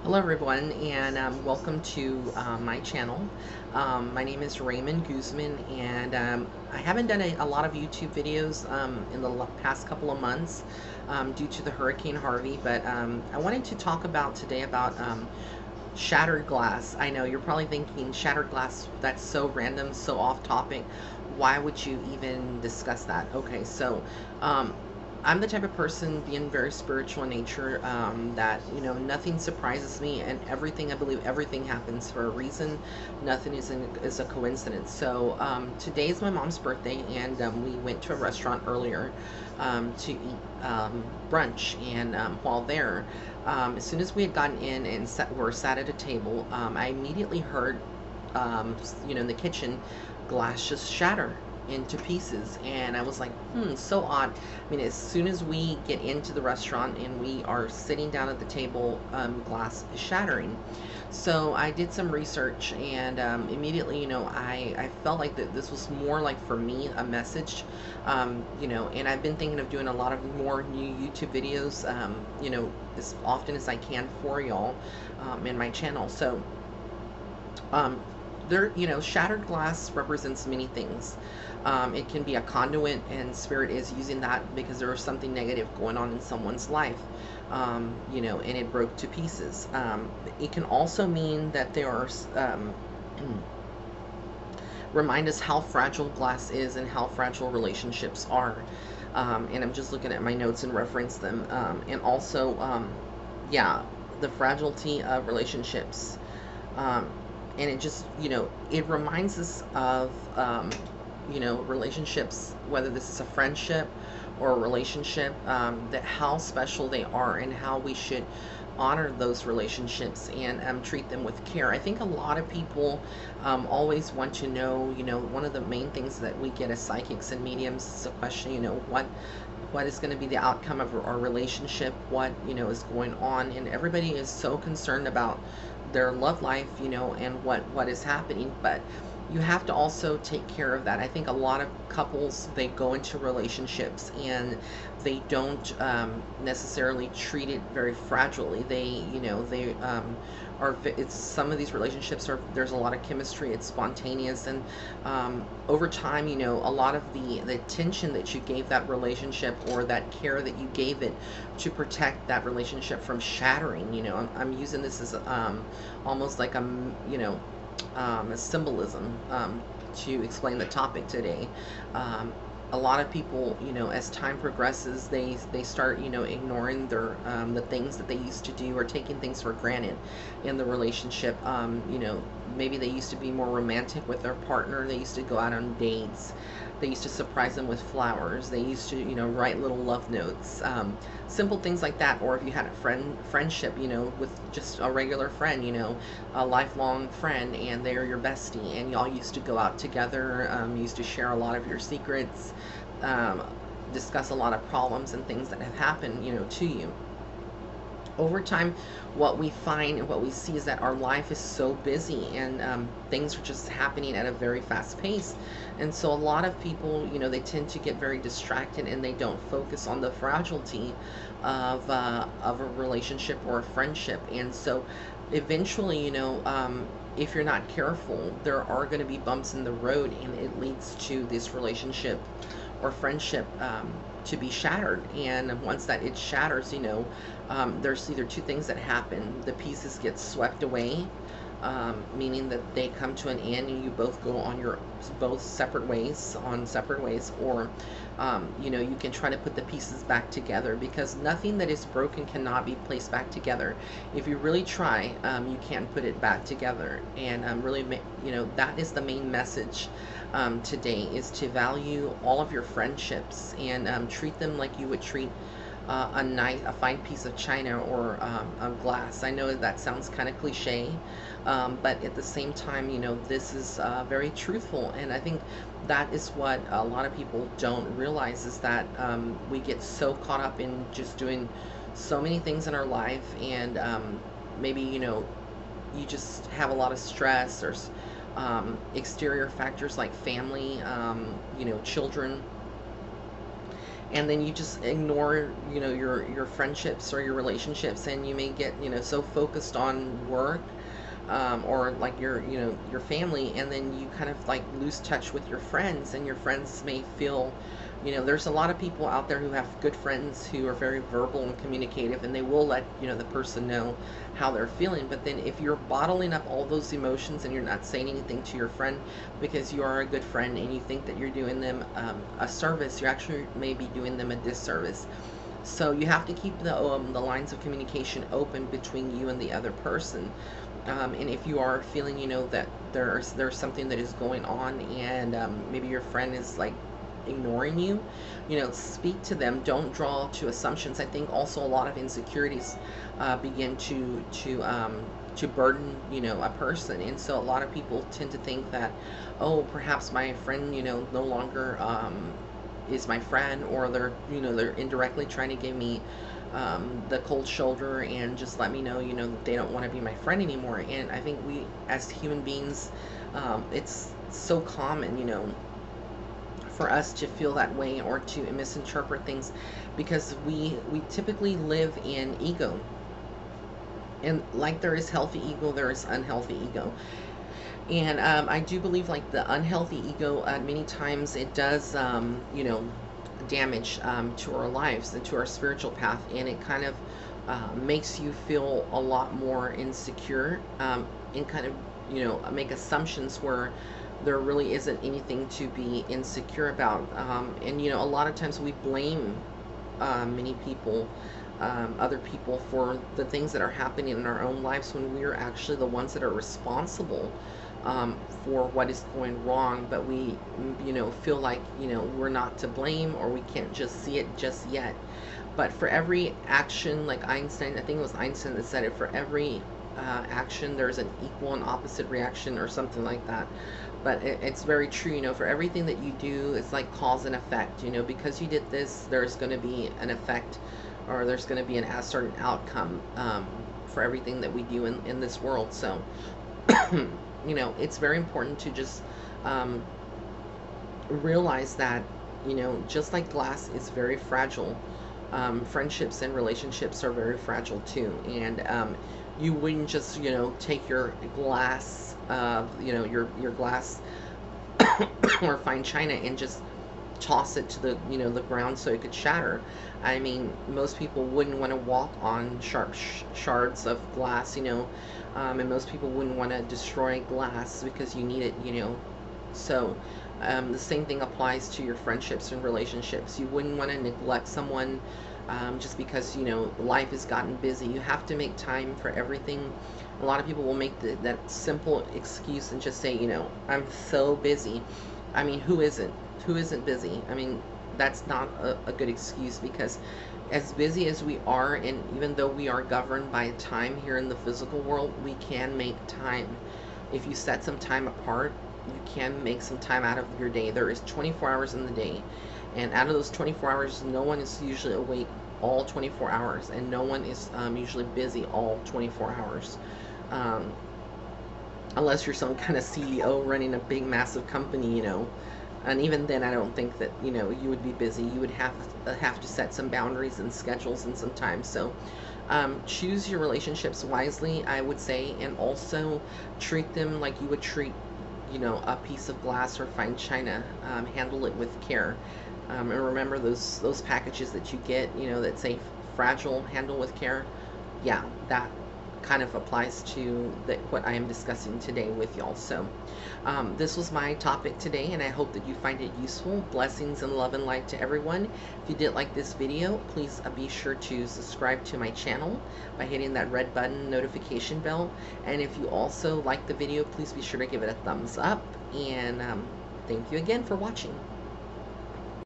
Hello everyone, and welcome to my channel. My name is Raymond Guzman, and I haven't done a lot of YouTube videos in the past couple of months due to the Hurricane Harvey, but I wanted to talk about today about shattered glass. I know you're probably thinking shattered glass, that's so random, so off topic. Why would you even discuss that? Okay, so um, I'm the type of person, being very spiritual in nature, that, nothing surprises me, and everything, I believe everything happens for a reason. Nothing is a coincidence. So today is my mom's birthday, and we went to a restaurant earlier to eat brunch. And while there, as soon as we had gotten in and were sat at a table, I immediately heard, in the kitchen, glass just shatter into pieces. And I was like, so odd. I mean, as soon as we get into the restaurant and we are sitting down at the table, glass is shattering. So I did some research, and immediately, I felt like that this was more like, for me, a message, and I've been thinking of doing a lot of more new YouTube videos, as often as I can for y'all in my channel. So um, shattered glass represents many things. It can be a conduit, and spirit is using that because there was something negative going on in someone's life, and it broke to pieces. It can also mean that there are, remind us how fragile glass is and how fragile relationships are. And I'm just looking at my notes and reference them. And also, yeah, the fragility of relationships. Um, and it just, it reminds us of, relationships, whether this is a friendship or a relationship, that how special they are and how we should honor those relationships and treat them with care. I think a lot of people always want to know, one of the main things that we get as psychics and mediums is a question, what is going to be the outcome of our relationship, what, is going on. And everybody is so concerned about their love life, and what is happening. But you have to also take care of that. I think a lot of couples, they go into relationships and they don't necessarily treat it very fragilely. It's, some of these relationships are, there's a lot of chemistry, it's spontaneous, and over time, a lot of the attention that you gave that relationship, or that care that you gave it to protect that relationship from shattering. I'm using this as almost like a symbolism to explain the topic today. A lot of people, as time progresses, they start, ignoring the things that they used to do, or taking things for granted in the relationship. Maybe they used to be more romantic with their partner. They used to go out on dates. They used to surprise them with flowers. They used to, write little love notes, simple things like that. Or if you had a friendship, with just a regular friend, a lifelong friend, and they're your bestie, and y'all used to go out together, used to share a lot of your secrets, um, discuss a lot of problems and things that have happened, to you. Over time, what we find and what we see is that our life is so busy, and things are just happening at a very fast pace. And so a lot of people, they tend to get very distracted, and they don't focus on the fragility of a relationship or a friendship. And so eventually, if you're not careful, there are going to be bumps in the road, and it leads to this relationship or friendship to be shattered. And once that it shatters, there's either two things that happen: the pieces get swept away, meaning that they come to an end and you both go on your both separate ways, or you can try to put the pieces back together, because nothing that is broken cannot be placed back together. If you really try, you can put it back together. And really, that is the main message today, is to value all of your friendships, and treat them like you would treat a fine piece of china, or a glass. I know that sounds kind of cliche, but at the same time, this is very truthful. And I think that is what a lot of people don't realize, is that we get so caught up in just doing so many things in our life, and maybe, you just have a lot of stress, or exterior factors like family, children, and then you just ignore, your friendships or your relationships, and you may get, so focused on work, or like your family, and then you kind of like lose touch with your friends, and your friends may feel, there's a lot of people out there who have good friends who are very verbal and communicative, and they will let the person know how they're feeling. But then if you're bottling up all those emotions and you're not saying anything to your friend because you are a good friend and you think that you're doing them a service, you actually may be doing them a disservice. So you have to keep the lines of communication open between you and the other person. And if you are feeling, that there's something that is going on, and maybe your friend is like ignoring you, speak to them. Don't draw to assumptions. I think also a lot of insecurities begin to burden, a person, and so a lot of people tend to think that, oh, perhaps my friend, no longer is my friend, or they're indirectly trying to give me the cold shoulder and just let me know, that they don't want to be my friend anymore. And I think we, as human beings, it's so common, for us to feel that way or to misinterpret things, because we typically live in ego. And like there is healthy ego, there is unhealthy ego. And I do believe like the unhealthy ego, many times it does, damage to our lives and to our spiritual path, and it kind of makes you feel a lot more insecure, and kind of, make assumptions where there really isn't anything to be insecure about. And a lot of times we blame many people, other people, for the things that are happening in our own lives, when we are actually the ones that are responsible for what is going wrong. But we, feel like, we're not to blame, or we can't just see it just yet. But for every action, like Einstein, I think it was Einstein that said it, for every action, there's an equal and opposite reaction, or something like that. But it's very true, for everything that you do, it's like cause and effect. Because you did this, there's going to be an effect, or there's going to be a certain outcome, for everything that we do in this world. So, it's very important to just realize that, just like glass is very fragile, friendships and relationships are very fragile too. And you wouldn't just, take your glass, your glass or fine china, and just toss it to the ground so it could shatter. I mean, most people wouldn't want to walk on sharp shards of glass, and most people wouldn't want to destroy glass because you need it, So the same thing applies to your friendships and relationships. You wouldn't want to neglect someone, just because, life has gotten busy. You have to make time for everything. A lot of people will make that simple excuse and just say, I'm so busy. I mean, who isn't? Who isn't busy? I mean, that's not a good excuse, because as busy as we are, and even though we are governed by time here in the physical world, we can make time. If you set some time apart, you can make some time out of your day. There is 24 hours in the day, and out of those 24 hours, no one is usually awake all 24 hours, and no one is usually busy all 24 hours. Um, Unless you're some kind of CEO running a big, massive company, And even then, I don't think that, you would be busy. You would have to set some boundaries and schedules and some time. So choose your relationships wisely, I would say, and also treat them like you would treat, a piece of glass or fine china. Handle it with care. And remember those packages that you get, that say fragile, handle with care. Yeah, that kind of applies to what I am discussing today with y'all. So this was my topic today, and I hope that you find it useful. Blessings and love and light to everyone. If you did like this video, please be sure to subscribe to my channel by hitting that red button, notification bell. And if you also like the video, please be sure to give it a thumbs up. And thank you again for watching.